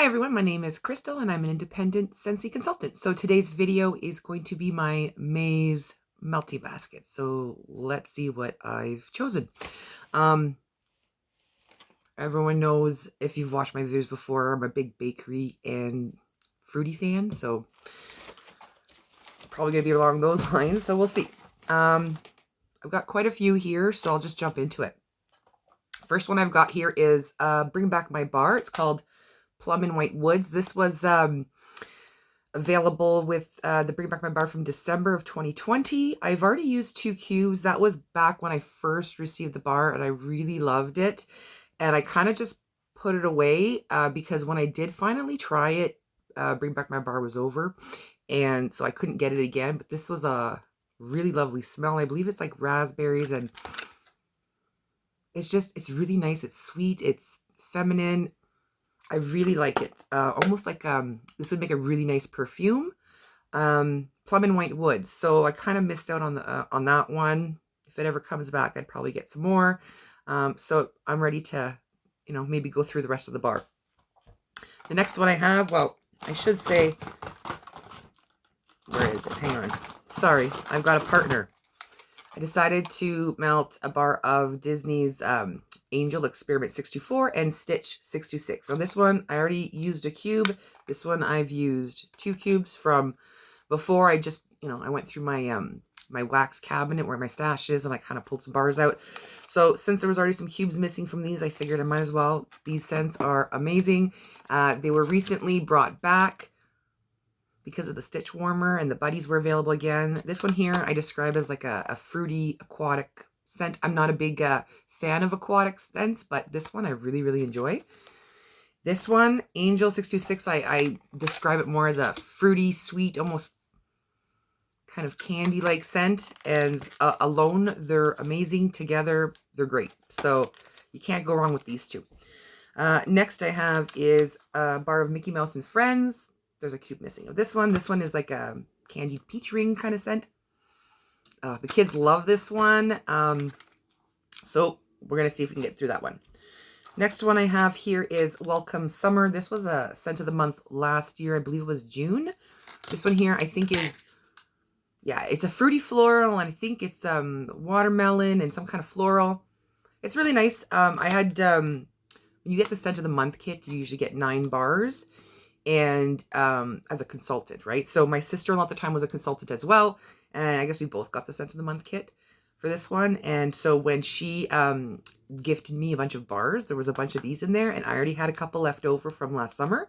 Hi everyone, my name is Crystal and I'm an independent Scentsy consultant. So today's video is going to be my Maze melty basket. So let's see what I've chosen. Everyone knows, if you've watched my videos before, I'm a big bakery and fruity fan. So probably gonna be along those lines. So we'll see. I've got quite a few here, so I'll just jump into it. First one I've got here is Bring Back My Bar. It's called Plum and White Woods. This was available with the Bring Back My Bar from December of 2020. I've already used 2 cubes. That was back when I first received the bar and I really loved it. And I kind of just put it away because when I did finally try it, Bring Back My Bar was over. And so I couldn't get it again. But this was a really lovely smell. I believe it's like raspberries, and it's really nice. It's sweet. It's feminine. I really like it. Almost like this would make a really nice perfume. Plum and White Woods. So I kind of missed out on that one. If it ever comes back, I'd probably get some more. So I'm ready to, maybe go through the rest of the bar. The next one I have, well, I should say, where is it? Hang on. Sorry, I've got a partner. I decided to melt a bar of Disney's Angel Experiment 624 and Stitch 626. So this one, I already used a cube. This one, I've used 2 cubes from before. I just, I went through my my wax cabinet where my stash is, and I kind of pulled some bars out. So since there was already some cubes missing from these, I figured I might as well. These scents are amazing. They were recently brought back because of the stitch warmer, and the buddies were available again. This one here I describe as like a fruity aquatic scent. I'm not a big fan of aquatic scents, but this one I really, really enjoy. This one, Angel 626, I describe it more as a fruity, sweet, almost kind of candy-like scent. And alone, they're amazing. Together, they're great. So you can't go wrong with these two. Next I have is a bar of Mickey Mouse and Friends. There's a cube missing of this one. This one is like a candied peach ring kind of scent. The kids love this one. So we're going to see if we can get through that one. Next one I have here is Welcome Summer. This was a scent of the month last year. I believe it was June. This one here I think is, yeah, it's a fruity floral, and I think it's watermelon and some kind of floral. It's really nice. I had, when you get the scent of the month kit, you usually get 9 bars. And as a consultant, right? So my sister-in-law at the time was a consultant as well, and I guess we both got the scent of the month kit for this one. And so when she gifted me a bunch of bars, there was a bunch of these in there, and I already had a couple left over from last summer.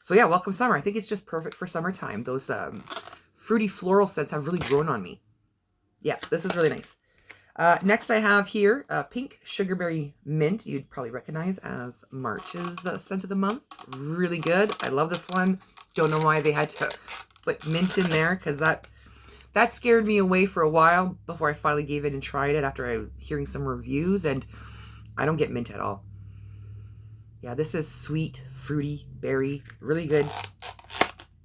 So yeah, Welcome Summer. I think it's just perfect for summertime. Those fruity floral scents have really grown on me. Yeah, this is really nice. Next I have here Pink Sugarberry Mint. You'd probably recognize as March's scent of the month. Really good. I love this one. Don't know why they had to put mint in there, because that scared me away for a while before I finally gave it and tried it after hearing some reviews, and I don't get mint at all. Yeah, this is sweet, fruity, berry. Really good.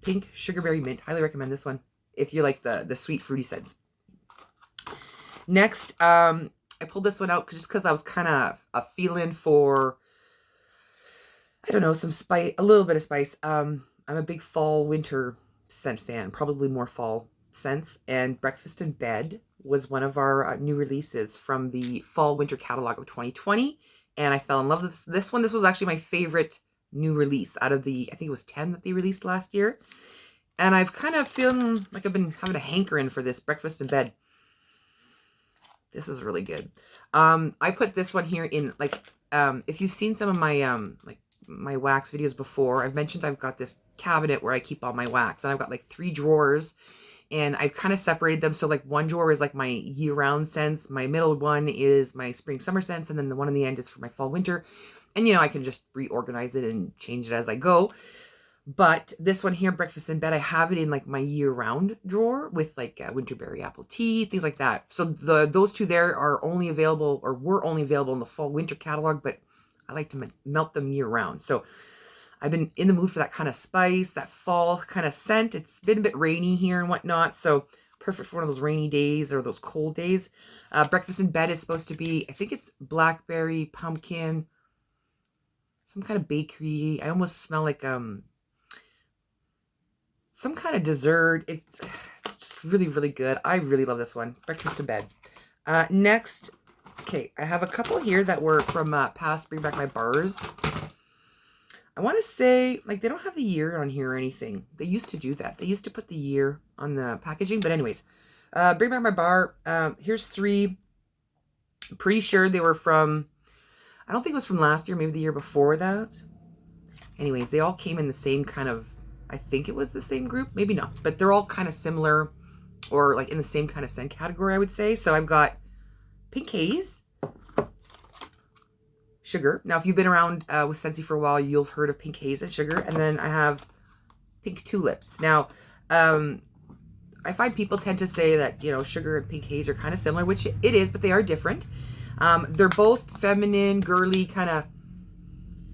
Pink Sugarberry Mint. Highly recommend this one if you like the sweet, fruity scents. Next, I pulled this one out just because I was kind of a feeling for, I don't know, some spice, a little bit of spice. I'm a big fall, winter scent fan, probably more fall scents. And Breakfast in Bed was one of our new releases from the fall, winter catalog of 2020. And I fell in love with this one. This was actually my favorite new release out of the, I think it was 10 that they released last year. And I've kind of feeling like I've been having a hankering for this Breakfast in Bed. This is really good. I put this one here in, like, if you've seen some of my, like, my wax videos before, I've mentioned I've got this cabinet where I keep all my wax, and I've got like 3 drawers, and I've kind of separated them. So like one drawer is like my year-round scents, my middle one is my spring summer scents, and then the one in the end is for my fall winter. And I can just reorganize it and change it as I go. But this one here, Breakfast in Bed, I have it in like my year-round drawer with like winterberry apple tea, things like that. So those two there are only available, or were only available in the fall winter catalog, but I like to melt them year-round. So I've been in the mood for that kind of spice, that fall kind of scent. It's been a bit rainy here and whatnot, so perfect for one of those rainy days or those cold days. Breakfast in Bed is supposed to be, I think it's blackberry, pumpkin, some kind of bakery. I almost smell like some kind of dessert. It's just really, really good. I really love this one. Breakfast to bed. Next, okay, I have a couple here that were from past Bring Back My Bars. I want to say, like, they don't have the year on here or anything. They used to do that. They used to put the year on the packaging. But anyways, Bring Back My Bar. Here's 3. I'm pretty sure they were from, I don't think it was from last year, maybe the year before that. Anyways, they all came in the same kind of, I think it was the same group. Maybe not. But they're all kind of similar or like in the same kind of scent category, I would say. So I've got Pink Haze, Sugar. Now, if you've been around with Scentsy for a while, you'll have heard of Pink Haze and Sugar. And then I have Pink Tulips. Now, I find people tend to say that, you know, Sugar and Pink Haze are kind of similar, which it is, but they are different. They're both feminine, girly, kind of,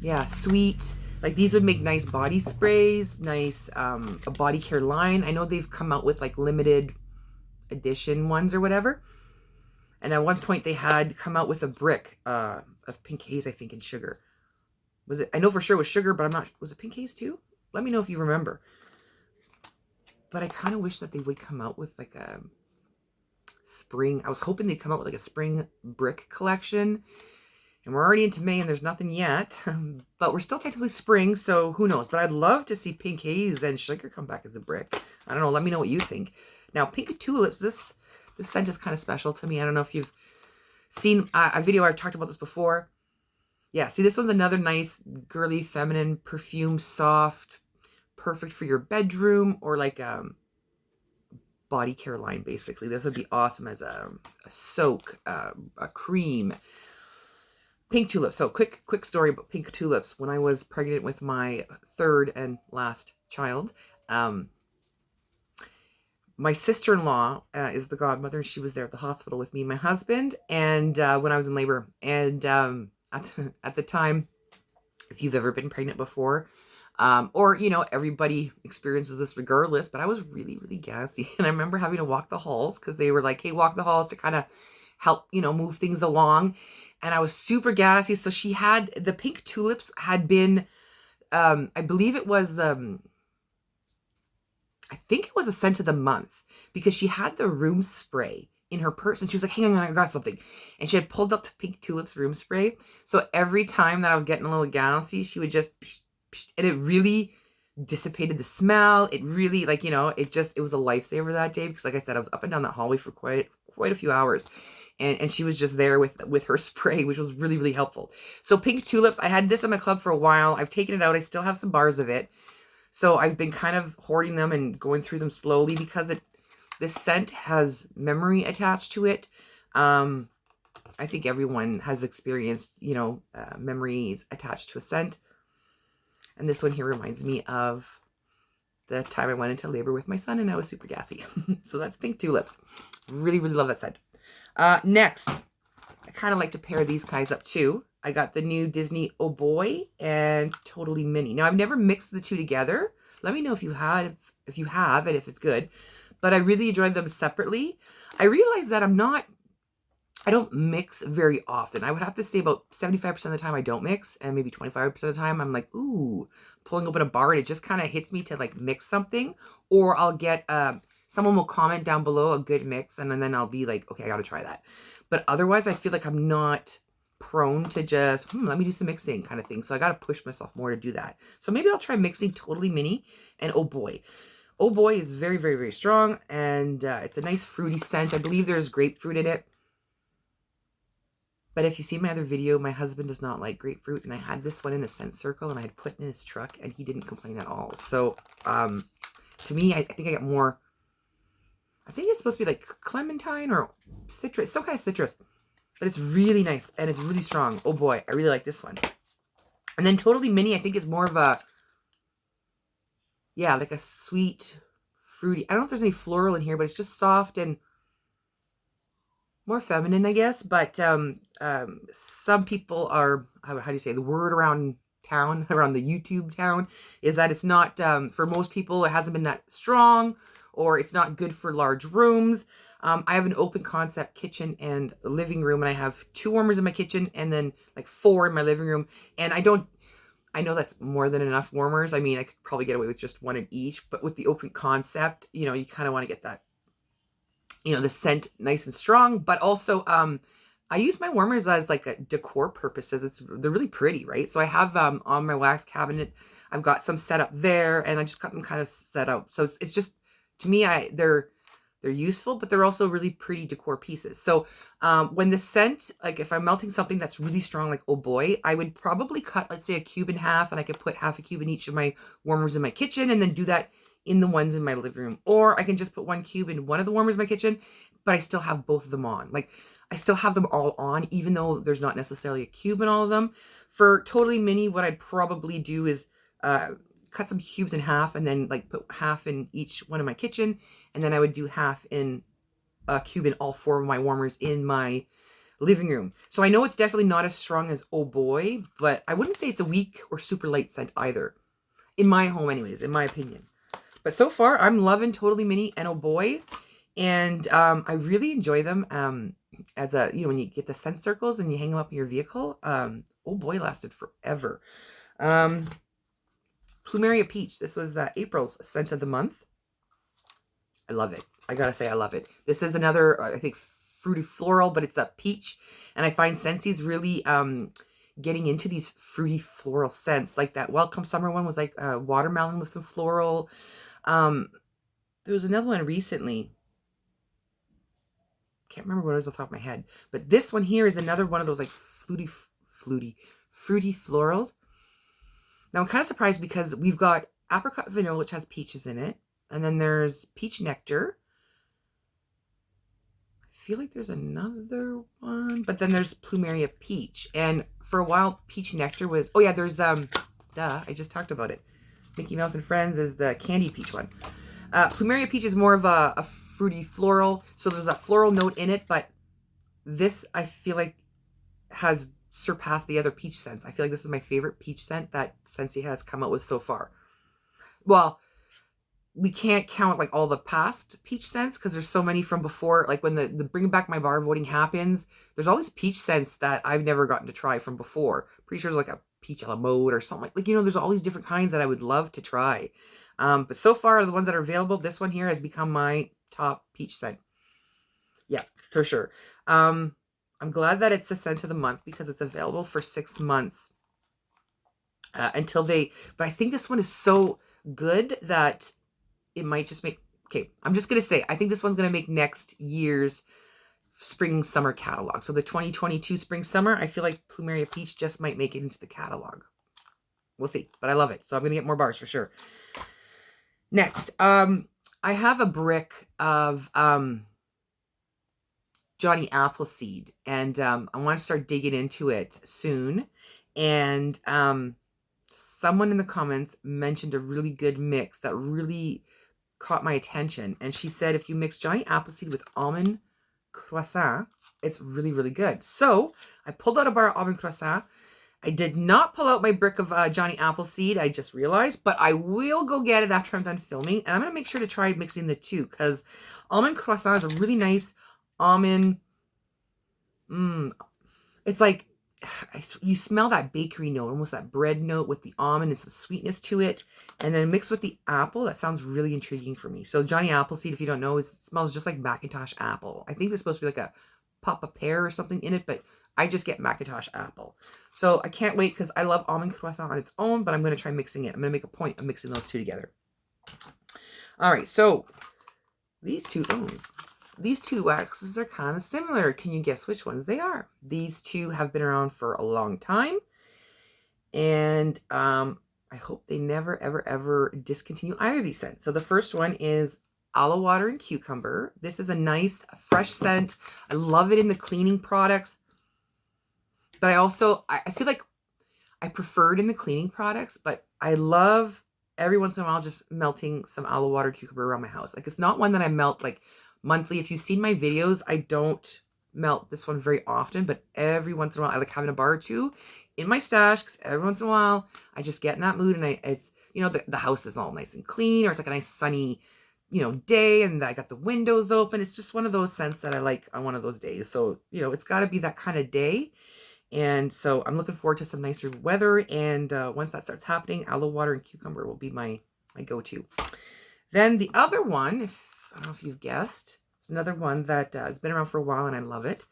yeah, sweet. Like, these would make nice body sprays, nice a body care line. I know they've come out with like limited edition ones or whatever. And at one point they had come out with a brick of Pink Haze, I think, and Sugar. Was it? I know for sure it was Sugar, but I'm not. Was it Pink Haze too? Let me know if you remember. But I kind of wish that they would come out with like a spring. I was hoping they'd come out with like a spring brick collection. And we're already into May and there's nothing yet. But we're still technically spring, so who knows. But I'd love to see Pink Haze and Sugar come back as a brick. I don't know. Let me know what you think. Now, Pink Tulips, this scent is kind of special to me. I don't know if you've seen a video. I've talked about this before. Yeah, see, this one's another nice, girly, feminine perfume, soft, perfect for your bedroom or like a body care line, basically. This would be awesome as a soak, a cream. Pink Tulips. So quick story about Pink Tulips. When I was pregnant with my 3rd and last child, my sister-in-law is the godmother, and she was there at the hospital with me and my husband, and when I was in labor. And at the time, if you've ever been pregnant before, or, you know, everybody experiences this regardless, but I was really, really gassy. And I remember having to walk the halls because they were like, hey, walk the halls to kind of help, you know, move things along. And I was super gassy. So she had, the Pink Tulips had been, I believe it was, I think it was a scent of the month because she had the room spray in her purse and she was like, hang on, I got something. And she had pulled up the Pink Tulips room spray. So every time that I was getting a little gassy, she would just, and it really dissipated the smell. It really, like, you know, it was a lifesaver that day because, like I said, I was up and down that hallway for quite a few hours. And she was just there with her spray, which was really, really helpful. So Pink Tulips, I had this in my club for a while. I've taken it out. I still have some bars of it. So I've been kind of hoarding them and going through them slowly because this scent has memory attached to it. I think everyone has experienced, you know, memories attached to a scent. And this one here reminds me of the time I went into labor with my son and I was super gassy. So that's Pink Tulips. Really, really love that scent. Next, I kind of like to pair these guys up too. I got the new Disney Oh Boy and Totally Mini. Now, I've never mixed the two together. Let me know if you have and if it's good. But I really enjoyed them separately. I realized that I don't mix very often. I would have to say about 75% of the time I don't mix, and maybe 25% of the time I'm like, ooh, pulling open a bar, and it just kind of hits me to like mix something. Or I'll get, someone will comment down below a good mix, and then I'll be like, okay, I got to try that. But otherwise, I feel like I'm not prone to just, let me do some mixing kind of thing. So I got to push myself more to do that. So maybe I'll try mixing Totally Mini and Oh Boy. Oh Boy is very, very, very strong, and it's a nice fruity scent. I believe there's grapefruit in it. But if you see my other video, my husband does not like grapefruit, and I had this one in a scent circle, and I had put it in his truck, and he didn't complain at all. So, to me, I think I get more, I think it's supposed to be like clementine or citrus, some kind of citrus. But it's really nice, and it's really strong. Oh boy, I really like this one. And then Totally Mini, I think is more of a, yeah, like a sweet, fruity. I don't know if there's any floral in here, but it's just soft and more feminine, I guess. But some people are, how do you say, the word around town, around the YouTube town, is that it's not, for most people, it hasn't been that strong, or it's not good for large rooms. I have an open concept kitchen and living room, and I have 2 warmers in my kitchen and then like 4 in my living room. And I don't, I know that's more than enough warmers. I mean, I could probably get away with just one in each, but with the open concept, you know, you kind of want to get that, you know, the scent nice and strong, but also, I use my warmers as like a decor purposes. They're really pretty, right? So I have, on my wax cabinet, I've got some set up there, and I just got them kind of set out. So it's just, to me, they're useful, but they're also really pretty decor pieces. So when the scent, like if I'm melting something that's really strong, like oh boy, I would probably cut, let's say, a cube in half, and I could put half a cube in each of my warmers in my kitchen, and then do that in the ones in my living room. Or I can just put one cube in one of the warmers in my kitchen, but I still have both of them on. Like I still have them all on, even though there's not necessarily a cube in all of them. For totally mini, what I'd probably do is cut some cubes in half, and then like put half in each one in my kitchen, and then I would do half in a cube in all 4 of my warmers in my living room. So I know it's definitely not as strong as oh boy, but I wouldn't say it's a weak or super light scent either. In my home anyways, in my opinion. But so far, I'm loving Totally Mini and oh boy. And I really enjoy them as a, you know, when you get the scent circles and you hang them up in your vehicle. Oh boy lasted forever. Plumeria Peach. This was April's scent of the month. I love it. I gotta say, I love it. This is another, I think, fruity floral, but it's a peach. And I find Scentsy's really getting into these fruity floral scents. Like that Welcome Summer one was like watermelon with some floral. There was another one recently. Can't remember what it was off the top of my head. But this one here is another one of those like fruity florals. Now I'm kind of surprised because we've got apricot vanilla, which has peaches in it. And then there's peach nectar. I feel like there's another one. But then there's Plumeria Peach. And for a while, peach nectar was... Oh yeah, there's... I just talked about it. Mickey Mouse and Friends is the candy peach one. Plumeria Peach is more of a fruity floral. So there's a floral note in it. But this, I feel like, has surpassed the other peach scents. I feel like this is my favorite peach scent that Scentsy has come out with so far. Well, we can't count like all the past peach scents because there's so many from before. Like when the Bring Back My Bar voting happens, there's all these peach scents that I've never gotten to try from before. Pretty sure there's like a peach a la mode or something. Like, you know, there's all these different kinds that I would love to try. But so far, the ones that are available, this one here has become my top peach scent. Yeah, for sure. I'm glad that it's the scent of the month because it's available for 6 months until they... But I think this one is so good that it might just make... Okay, I'm just going to say, I think this one's going to make next year's spring summer catalog. So the 2022 spring summer, I feel like Plumeria Peach just might make it into the catalog. We'll see, but I love it. So I'm going to get more bars for sure. Next, I have a brick of Johnny Appleseed, and I want to start digging into it soon. And someone in the comments mentioned a really good mix that really caught my attention. And she said, if you mix Johnny Appleseed with almond croissant, it's really, really good. So I pulled out a bar of almond croissant. I did not pull out my brick of Johnny Appleseed, I just realized, but I will go get it after I'm done filming. And I'm going to make sure to try mixing the two because almond croissant is a really nice almond. It's like, you smell that bakery note, almost that bread note with the almond and some sweetness to it. And then mixed with the apple, that sounds really intriguing for me. So Johnny Appleseed, if you don't know, it smells just like Macintosh apple. I think there's supposed to be like a pop of pear or something in it, but I just get Macintosh apple. So I can't wait because I love almond croissant on its own, but I'm going to try mixing it. I'm going to make a point of mixing those two together. All right, so these two waxes are kind of similar. Can you guess which ones they are? These two have been around for a long time. And I hope they never, ever, ever discontinue either of these scents. So the first one is Aloe Water and Cucumber. This is a nice, fresh scent. I love it in the cleaning products. But I also, I feel like I prefer it in the cleaning products, but I love every once in a while just melting some aloe water cucumber around my house. Like, it's not one that I melt like monthly. If you've seen my videos, I don't melt this one very often, but every once in a while I like having a bar or two in my stash because every once in a while I just get in that mood, and it's, you know, the house is all nice and clean, or it's like a nice sunny, you know, day, and I got the windows open. It's just one of those scents that I like on one of those days. So, you know, it's got to be that kind of day. And so I'm looking forward to some nicer weather. And once that starts happening, aloe water and cucumber will be my go-to. Then the other one, I don't know if you've guessed, it's another one that has been around for a while and I love it.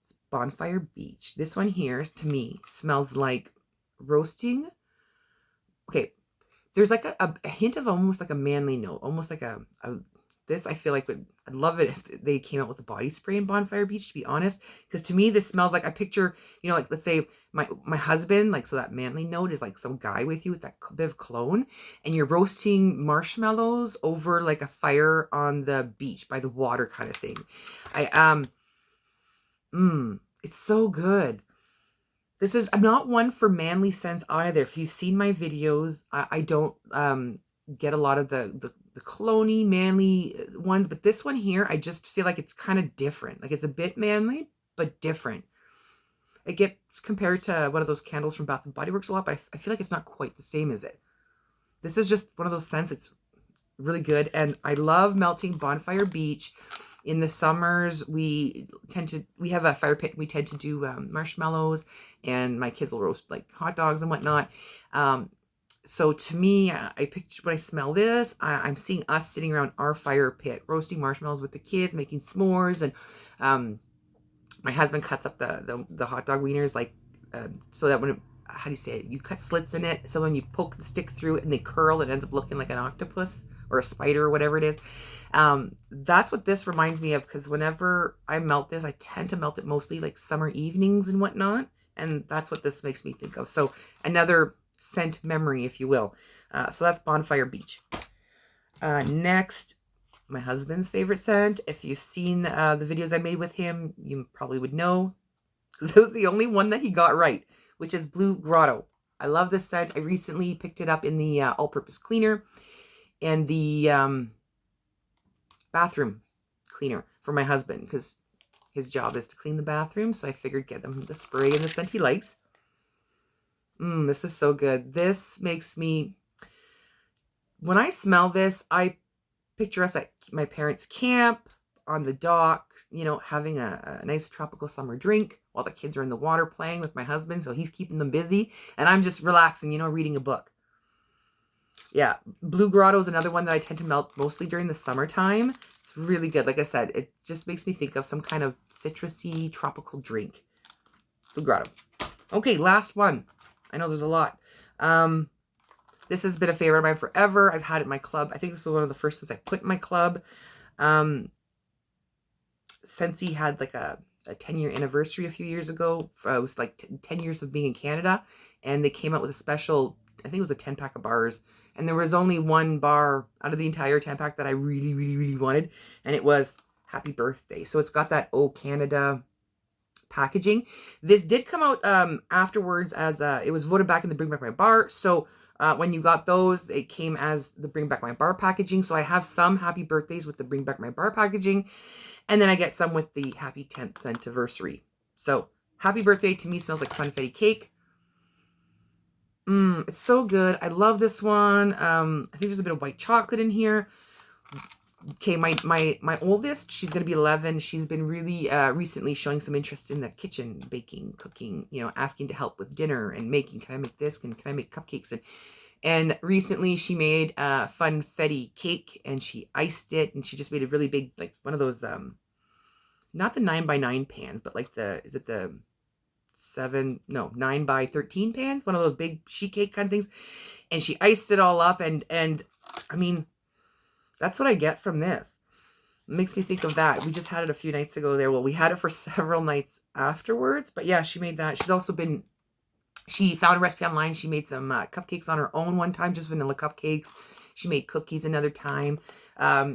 It's Bonfire Beach. This one here, to me, smells like roasting. Okay, there's like a hint of almost like a manly note, almost like this I feel like I'd love it if they came out with a body spray in Bonfire Beach, to be honest, because to me this smells like, I picture, you know, like let's say my husband, like, so that manly note is like some guy with you with that bit of cologne, and you're roasting marshmallows over like a fire on the beach by the water kind of thing. It's so good. I'm not one for manly scents either. If you've seen my videos, I don't get a lot of the cologne-y, manly ones, but this one here, I just feel like it's kind of different. Like it's a bit manly, but different. It gets compared to one of those candles from Bath & Body Works a lot, but I feel like it's not quite the same as it. This is just one of those scents. It's really good, and I love melting Bonfire Beach. In the summers, we have a fire pit. We tend to do marshmallows, and my kids will roast like hot dogs and whatnot. So to me, I picture, when I smell this, I'm seeing us sitting around our fire pit, roasting marshmallows with the kids, making s'mores, and my husband cuts up the hot dog wieners, like, so that when how do you say it? You cut slits in it, so when you poke the stick through it and they curl, it ends up looking like an octopus or a spider or whatever it is. That's what this reminds me of, because whenever I melt this, I tend to melt it mostly like summer evenings and whatnot, and that's what this makes me think of. So another scent memory, if you will. So that's Bonfire Beach. Next, my husband's favorite scent. If you've seen the videos I made with him, you probably would know, because it was the only one that he got right, which is Blue Grotto. I love this scent. I recently picked it up in the all-purpose cleaner and the bathroom cleaner for my husband, because his job is to clean the bathroom, so I figured get him the spray and the scent he likes. This is so good. This makes me, when I smell this, I picture us at my parents' camp on the dock, you know, having a nice tropical summer drink while the kids are in the water playing with my husband, so he's keeping them busy, and I'm just relaxing, you know, reading a book. Yeah, Blue Grotto is another one that I tend to melt mostly during the summertime. It's really good. Like I said, it just makes me think of some kind of citrusy tropical drink. Blue Grotto. Okay, last one. I know there's a lot. This has been a favorite of mine forever. I've had it in my club. I think this is one of the first ones I put in my club. Scentsy had like a 10-year anniversary a few years ago. It was like 10 years of being in Canada, and they came out with a special, I think it was a 10-pack of bars, and there was only one bar out of the entire 10-pack that I really, really, really wanted, and it was Happy Birthday. So it's got that Oh Canada packaging. This did come out afterwards, as it was voted back in the Bring Back My Bar. So when you got those, it came as the Bring Back My Bar packaging. So I have some Happy Birthdays with the Bring Back My Bar packaging, and then I get some with the Happy 10th anniversary. So Happy Birthday to me smells like funfetti cake. It's so good. I love this one. I think there's a bit of white chocolate in here. Okay, my oldest, she's going to be 11. She's been really recently showing some interest in the kitchen, baking, cooking, you know, asking to help with dinner and making, can I make this? Can I make cupcakes? And recently she made a funfetti cake, and she iced it, and she just made a really big, like one of those, not the 9x9 pans, but like is it the 9x13 pans? One of those big sheet cake kind of things. And she iced it all up, and I mean, that's what I get from this. It makes me think of that. We just had it a few nights ago there. Well, we had it for several nights afterwards. But yeah, she made that. She's also been, she found a recipe online. She made some cupcakes on her own one time, just vanilla cupcakes. She made cookies another time.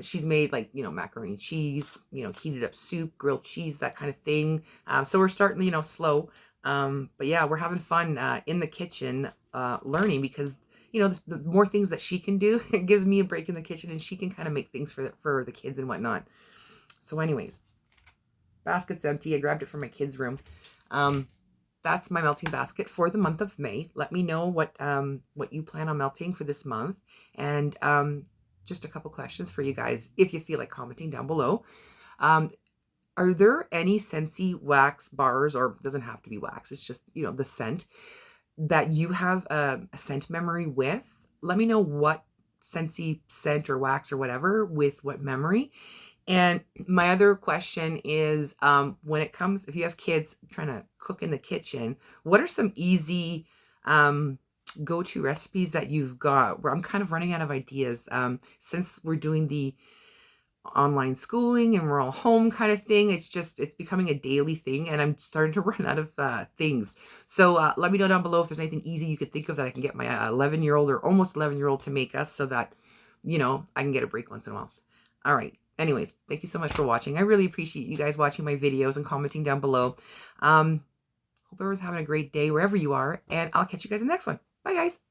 She's made, like, you know, macaroni and cheese, you know, heated up soup, grilled cheese, that kind of thing. So we're starting, you know, slow. But yeah, we're having fun in the kitchen learning, because you know, the more things that she can do, it gives me a break in the kitchen, and she can kind of make things for the kids and whatnot. So anyways, basket's empty. I grabbed it from my kids' room. That's my melting basket for the month of May. Let me know what you plan on melting for this month. And just a couple questions for you guys, if you feel like commenting down below. Are there any Scentsy wax bars, or doesn't have to be wax, it's just, you know, the scent, that you have a scent memory with? Let me know what Scentsy scent or wax or whatever with what memory. And my other question is, when it comes, if you have kids trying to cook in the kitchen, what are some easy go-to recipes that you've got? Where I'm kind of running out of ideas, since we're doing the online schooling and we're all home kind of thing. It's becoming a daily thing, and I'm starting to run out of things. So let me know down below if there's anything easy you could think of that I can get my 11-year-old or almost 11-year-old to make us, so that, you know, I can get a break once in a while. All right. Anyways, thank you so much for watching. I really appreciate you guys watching my videos and commenting down below. Hope everyone's having a great day wherever you are, and I'll catch you guys in the next one. Bye, guys.